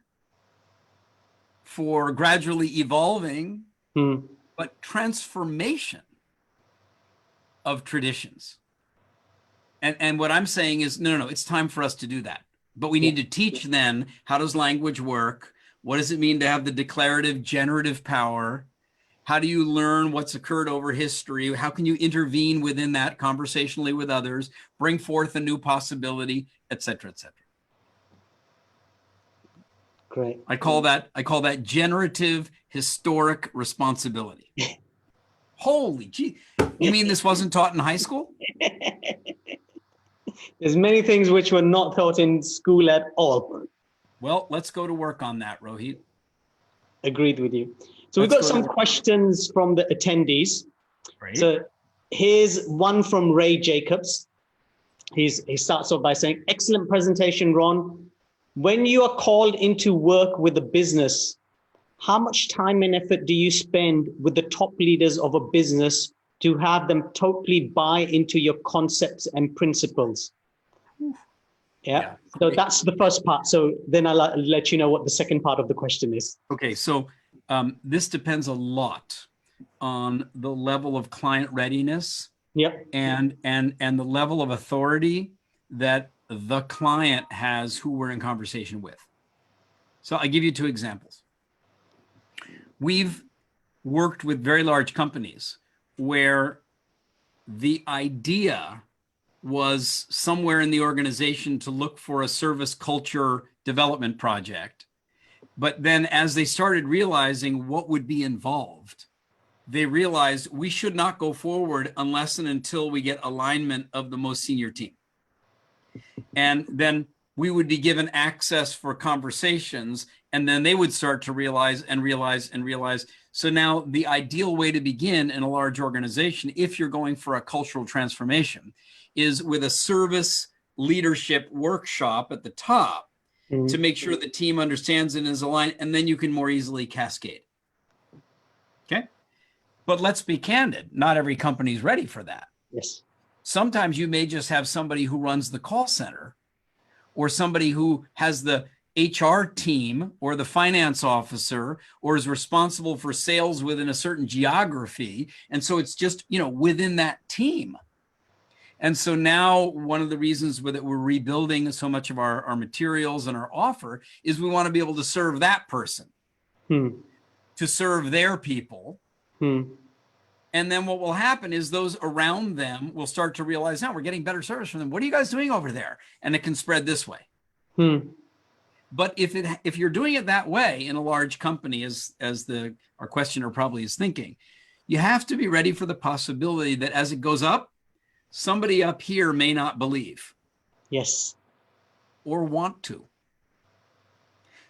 for gradually evolving, but transformation of traditions. And what I'm saying is, no, it's time for us to do that. But we need to teach then, how does language work? What does it mean to have the declarative generative power? How do you learn what's occurred over history? How can you intervene within that conversationally with others, bring forth a new possibility, et cetera, et cetera. Great. I call that generative historic responsibility. Holy gee. You mean this wasn't taught in high school? There's many things which were not taught in school at all. Well, let's go to work on that, Rohit. Agreed with you. So we've got some questions from the attendees. Great. So here's one from Ray Jacobs. He starts off by saying, excellent presentation, Ron. When you are called into work with a business, how much time and effort do you spend with the top leaders of a business to have them totally buy into your concepts and principles? Yeah. So that's the first part. So then I'll let you know what the second part of the question is. Okay. So this depends a lot on the level of client readiness. Yep. And the level of authority that the client has who we're in conversation with. So I give you two examples. We've worked with very large companies where the idea was somewhere in the organization to look for a service culture development project. But then as they started realizing what would be involved, they realized we should not go forward unless and until we get alignment of the most senior team. And then we would be given access for conversations, and then they would start to realize and realize and realize. So now the ideal way to begin in a large organization, if you're going for a cultural transformation, is with a service leadership workshop at the top to make sure the team understands and is aligned, and then you can more easily cascade. Okay? But let's be candid. Not every company is ready for that. Yes. Sometimes you may just have somebody who runs the call center or somebody who has the HR team or the finance officer or is responsible for sales within a certain geography. And so it's just, within that team. And so now one of the reasons that we're rebuilding so much of our materials and our offer is we want to be able to serve that person, to serve their people. And then what will happen is those around them will start to realize, now we're getting better service from them. What are you guys doing over there? And it can spread this way. But if you're doing it that way in a large company, as our questioner probably is thinking, you have to be ready for the possibility that as it goes up, somebody up here may not believe. Yes. Or want to.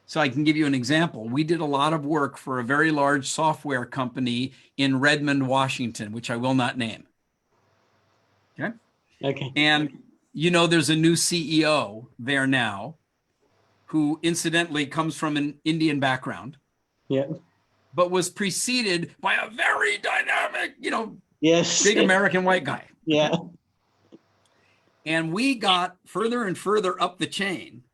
So I can give you an example. We did a lot of work for a very large software company in Redmond, Washington, which I will not name. Okay. Okay. And, there's a new CEO there now who incidentally comes from an Indian background. Yeah. But was preceded by a very dynamic, yes, big American white guy. Yeah. And we got further and further up the chain.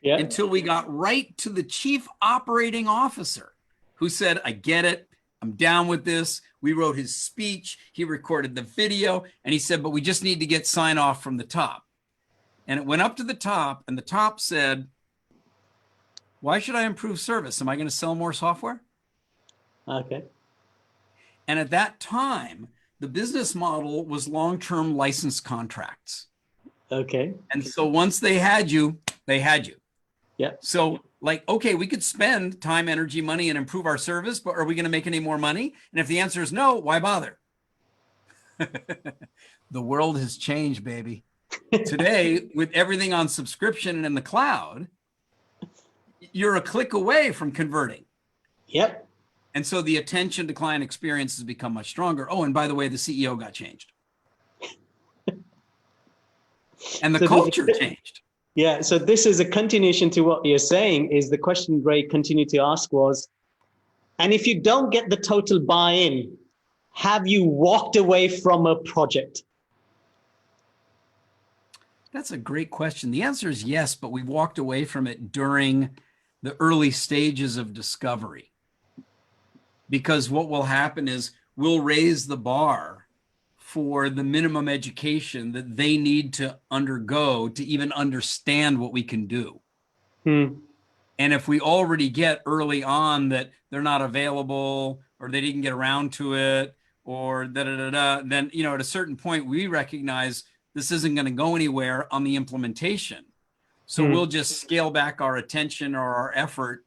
Yeah. Until we got right to the chief operating officer who said, I get it. I'm down with this. We wrote his speech. He recorded the video. And he said, but we just need to get sign off from the top. And it went up to the top. And the top said, why should I improve service? Am I going to sell more software? Okay. And at that time, the business model was long-term license contracts. Okay. And so once they had you, they had you. Yeah. So okay, we could spend time, energy, money and improve our service, but are we going to make any more money? And if the answer is no, why bother? The world has changed, baby. Today, with everything on subscription and in the cloud, you're a click away from converting. Yep. And so the attention to client experience has become much stronger. Oh, and by the way, the CEO got changed. And the culture changed. Yeah, so this is a continuation to what you're saying. Is the question Ray continued to ask was, and if you don't get the total buy-in, have you walked away from a project? That's a great question. The answer is yes, but we walked away from it during the early stages of discovery. Because what will happen is we'll raise the bar for the minimum education that they need to undergo to even understand what we can do. And if we already get early on that they're not available or they didn't get around to it or then, at a certain point, we recognize this isn't going to go anywhere on the implementation. So we'll just scale back our attention or our effort.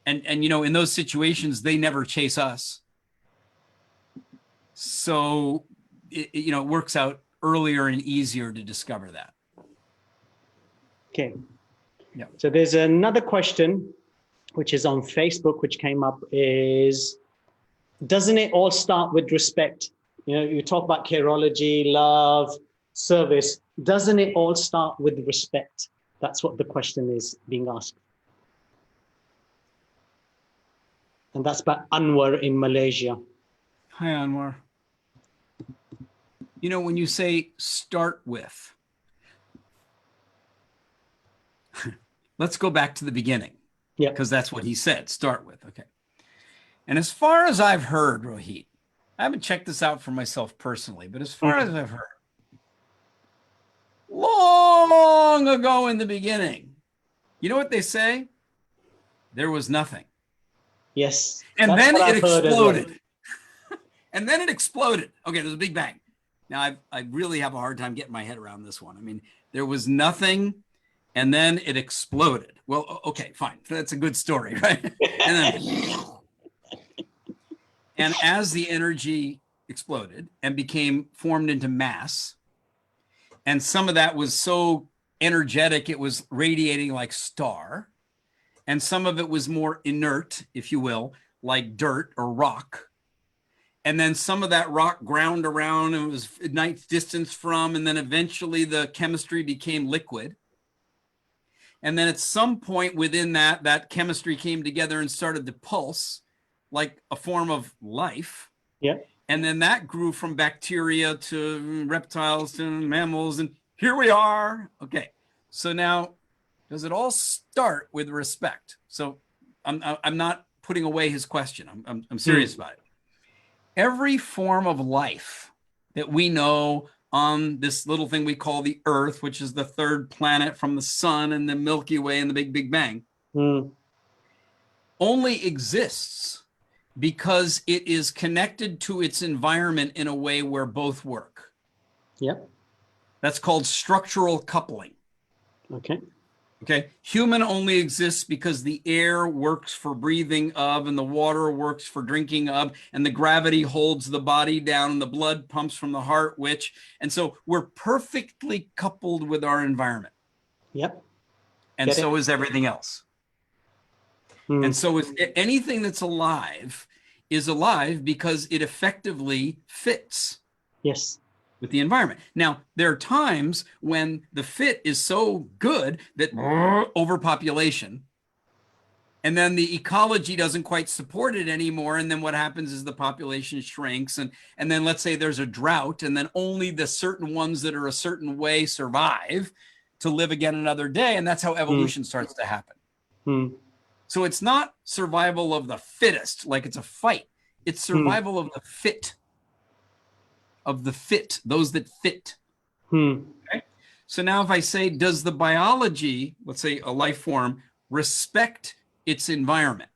And in those situations, they never chase us. So, it works out earlier and easier to discover that. Okay. Yeah. So there's another question, which is on Facebook, which came up is, doesn't it all start with respect? You talk about careology, love, service. Doesn't it all start with respect? That's what the question is being asked. And that's by Anwar in Malaysia. Hi, Anwar. When you say start with, let's go back to the beginning. Yeah. Because that's what he said, start with. Okay. And as far as I've heard, Rohit, I haven't checked this out for myself personally, but as far as I've heard, long ago in the beginning, you know what they say? There was nothing. Yes. And then it exploded. Well. And then it exploded. Okay, there's a big bang. Now, I really have a hard time getting my head around this one. I mean, there was nothing, and then it exploded. Well, okay, fine. That's a good story, right? And as the energy exploded and became formed into mass, and some of that was so energetic, it was radiating like star, and some of it was more inert, if you will, like dirt or rock. And then some of that rock ground around and it was a night's distance from, and then eventually the chemistry became liquid. And then at some point within that chemistry came together and started to pulse like a form of life. Yeah. And then that grew from bacteria to reptiles to mammals. And here we are. Okay. So now, does it all start with respect? So I'm not putting away his question. I'm serious about it. Every form of life that we know on this little thing we call the Earth, which is the third planet from the sun and the Milky Way and the Big Bang, only exists because it is connected to its environment in a way where both work. Yep. That's called structural coupling. Okay. Human only exists because the air works for breathing of, and the water works for drinking of, and the gravity holds the body down, and the blood pumps from the heart, and so we're perfectly coupled with our environment. Yep. And so is everything else. And so is anything that's alive is alive because it effectively fits. Yes. With the environment. Now, there are times when the fit is so good that overpopulation, and then the ecology doesn't quite support it anymore. And then what happens is the population shrinks. And then let's say there's a drought, and then only the certain ones that are a certain way survive to live again another day. And that's how evolution starts to happen. So it's not survival of the fittest, like it's a fight. It's survival of the fit. Of the fit, those that fit. Okay? So now if I say, does the biology, let's say a life form, respect its environment?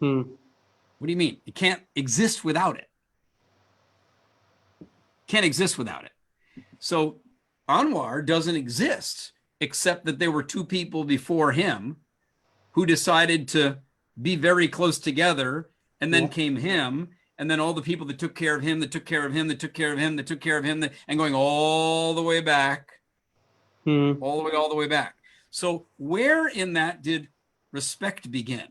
What do you mean? It can't exist without it. Can't exist without it. So Anwar doesn't exist except that there were two people before him who decided to be very close together, and then came him. And then all the people that took care of him, that took care of him, that took care of him, that took care of him, and going all the way back, all the way back. So where in that did respect begin?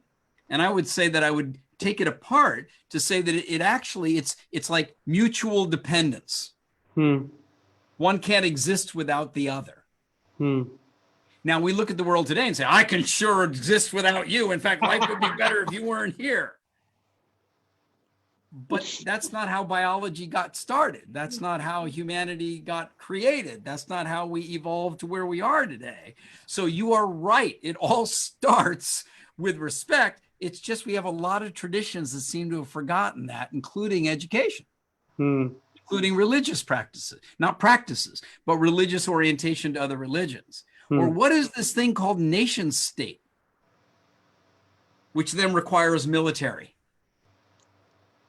And I would say that I would take it apart to say that it actually, it's like mutual dependence. One can't exist without the other. Now we look at the world today and say, I can sure exist without you. In fact, life would be better if you weren't here. But that's not how biology got started. That's not how humanity got created. That's not how we evolved to where we are today. So you are right. It all starts with respect. It's just we have a lot of traditions that seem to have forgotten that, including education, including religious practices, not practices, but religious orientation to other religions. Or what is this thing called nation state? which then requires military,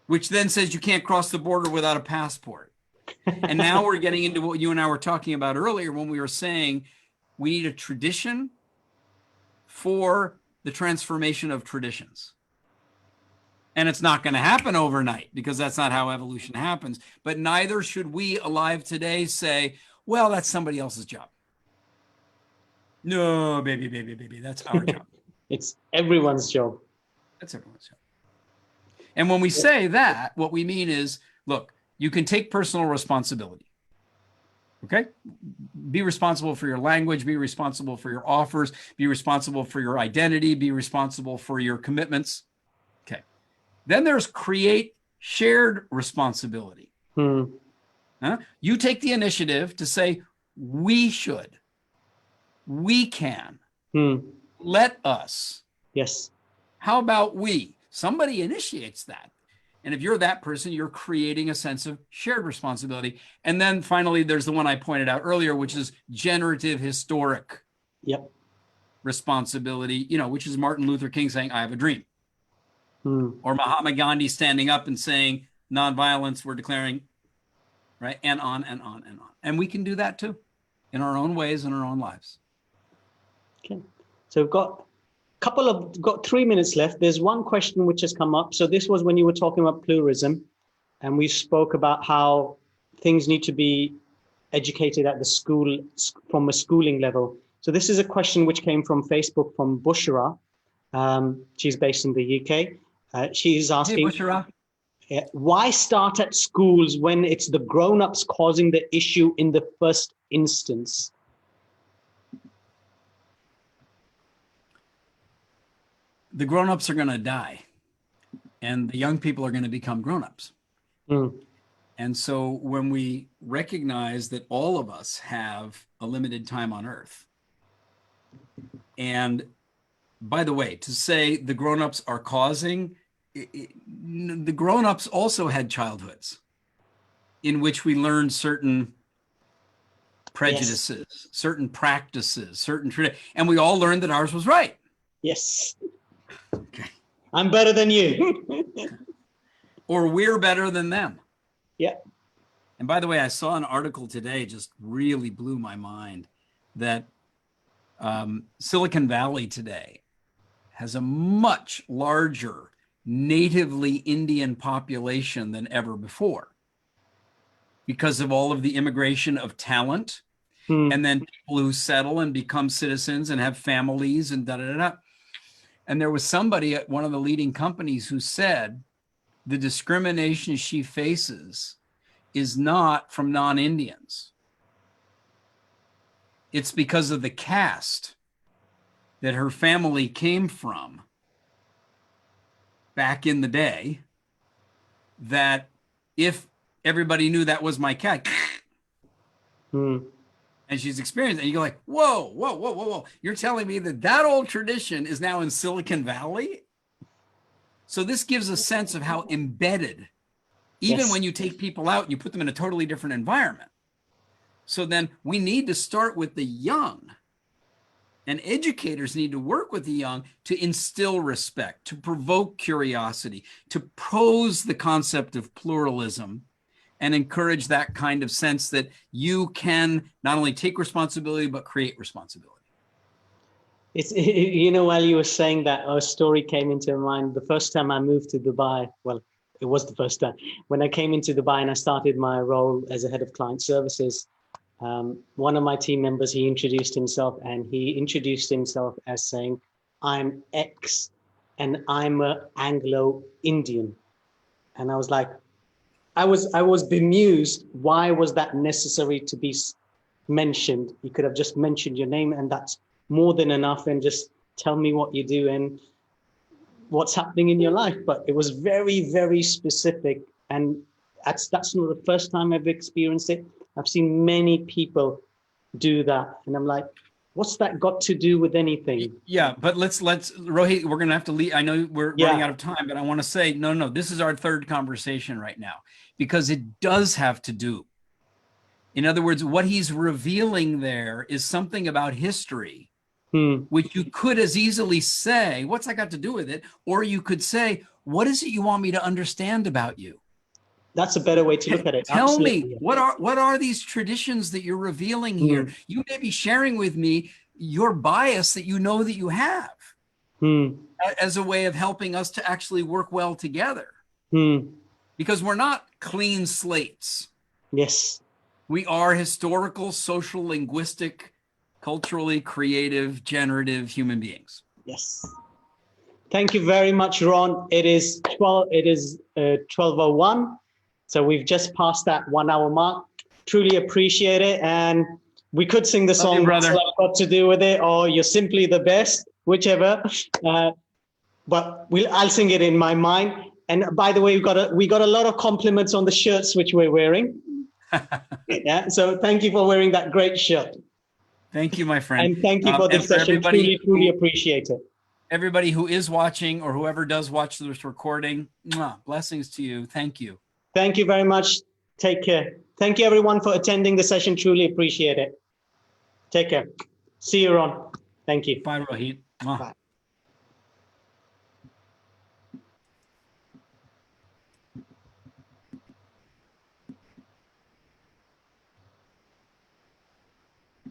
which then says you can't cross the border without a passport. And now we're getting into what you and I were talking about earlier when we were saying we need a tradition for the transformation of traditions. And it's not going to happen overnight because that's not how evolution happens. But neither should we alive today say, well, that's somebody else's job. No, baby, that's our job. It's everyone's job. That's everyone's job. And when we say that, what we mean is, look, you can take personal responsibility. Okay? Be responsible for your language, be responsible for your offers, be responsible for your identity, be responsible for your commitments. Okay. Then there's create shared responsibility. You take the initiative to say, we should, we can, let us. Yes. How about we? Somebody initiates that. And if you're that person, you're creating a sense of shared responsibility. And then finally, there's the one I pointed out earlier, which is generative historic responsibility, which is Martin Luther King saying, I have a dream. Or Mahatma Gandhi standing up and saying, nonviolence, we're declaring, right? And on and on and on. And we can do that too, in our own ways, in our own lives. Okay. So we've got 3 minutes left. There's one question which has come up. So this was when you were talking about pluralism, and we spoke about how things need to be educated at the school, from a schooling level. So this is a question which came from Facebook from Bushra. She's based in the UK. She's asking, hey, Bushra. Why start at schools when it's the grown-ups causing the issue in the first instance? The grown-ups are going to die, and the young people are going to become grown-ups. And so when we recognize that all of us have a limited time on earth, and by the way, to say the grown-ups are causing, the grown-ups also had childhoods in which we learned certain prejudices, certain practices, certain traditions, and we all learned that ours was right. Yes. Okay. I'm better than you. Or we're better than them. Yeah. And by the way, I saw an article today, just really blew my mind, that Silicon Valley today has a much larger natively Indian population than ever before because of all of the immigration of talent and then people who settle and become citizens and have families and da-da-da-da. And there was somebody at one of the leading companies who said the discrimination she faces is not from non-Indians. It's because of the caste that her family came from back in the day, that if everybody knew that was my cat, and she's experienced it, and you go like, whoa. You're telling me that that old tradition is now in Silicon Valley? So this gives a sense of how embedded, even when you take people out, you put them in a totally different environment. So then we need to start with the young, and educators need to work with the young to instill respect, to provoke curiosity, to pose the concept of pluralism, and encourage that kind of sense that you can not only take responsibility, but create responsibility. It's, while you were saying that, a story came into mind. The first time I moved to Dubai, well, it was the first time, when I came into Dubai and I started my role as a head of client services, one of my team members, he introduced himself as saying, I'm X and I'm an Anglo-Indian. And I was like, I was bemused. Why was that necessary to be mentioned? You could have just mentioned your name, and that's more than enough, and just tell me what you do and what's happening in your life. But it was very, very specific. And that's not the first time I've experienced it. I've seen many people do that. And I'm like, what's that got to do with anything? Yeah, but let's Rohit, we're going to have to leave. I know we're running out of time, but I want to say, no, this is our third conversation right now, because it does have to do. In other words, what he's revealing there is something about history which you could as easily say, what's that got to do with it? Or you could say, what is it you want me to understand about you? That's a better way to look at it. Tell Absolutely. me, what are these traditions that you're revealing here? You may be sharing with me your bias that you know that you have as a way of helping us to actually work well together. Because we're not clean slates. Yes. We are historical, social, linguistic, culturally creative, generative human beings. Yes. Thank you very much, Ron. It is 12:01. So we've just passed that 1 hour mark. Truly appreciate it. And we could sing the song What's Love Got to Do with It, or You're Simply the Best, whichever. But I'll sing it in my mind. And by the way, we got a lot of compliments on the shirts which we're wearing. Yeah. So thank you for wearing that great shirt. Thank you, my friend. And thank you for this session. Truly appreciate it. Everybody who is watching or whoever does watch this recording, blessings to you. Thank you. Thank you very much. Take care. Thank you, everyone, for attending the session. Truly appreciate it. Take care. See you, Ron. Thank you. Bye, Rohit. Bye.